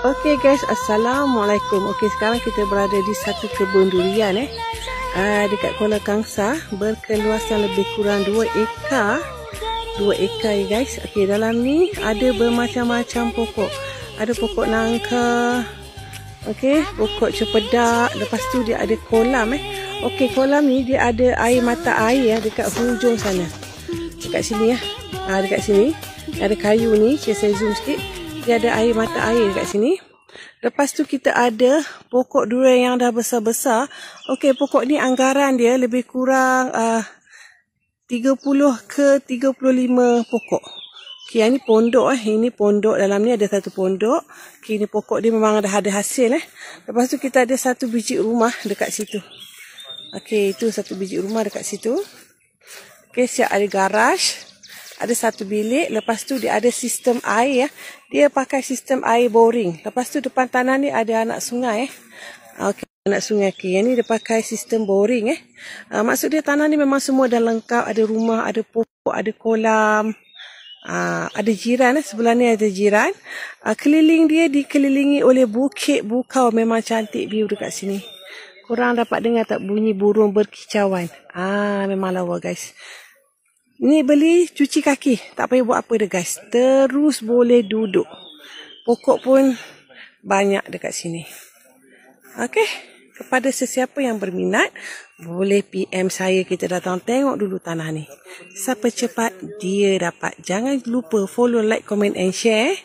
Okey guys, Assalamualaikum. Okey, sekarang kita berada di satu kebun durian dekat Kuala Kangsar, berkeluasan lebih kurang 2 ekar. 2 ekar ya guys. Okey, dalam ni ada bermacam-macam pokok. Ada pokok nangka. Okey, pokok cempedak. Lepas tu dia ada kolam Okey, kolam ni dia ada air mata air dekat hujung sana. Dekat sini dekat sini. Ada kayu ni, saya zoom sikit. Dia ada air mata air dekat sini. Lepas tu kita ada pokok durian yang dah besar-besar. Okey, pokok ni anggaran dia lebih kurang 30 ke 35 pokok. Okey, yang ni pondok Ini pondok, dalam ni ada satu pondok. Okey, ni pokok dia memang dah ada hasil Lepas tu kita ada satu biji rumah dekat situ. Okey, itu satu biji rumah dekat situ. Okey, siap ada garaj. Ada satu bilik. Lepas tu dia ada sistem air Dia pakai sistem air boring. Lepas tu depan tanah ni ada anak sungai Okey, anak sungai. Okey, yang ni dia pakai sistem boring maksud dia tanah ni memang semua dah lengkap. Ada rumah, ada pokok, ada kolam. Ada jiran sebelah ni ada jiran. Keliling dia dikelilingi oleh bukit bukau. Memang cantik view dekat sini. Korang dapat dengar tak bunyi burung berkicauan? Memang lawa guys. Ni beli cuci kaki. Tak payah buat apa dah guys. Terus boleh duduk. Pokok pun banyak dekat sini. Okey. Kepada sesiapa yang berminat, boleh PM saya. Kita datang tengok dulu tanah ni. Siapa cepat, dia dapat. Jangan lupa follow, like, comment and share.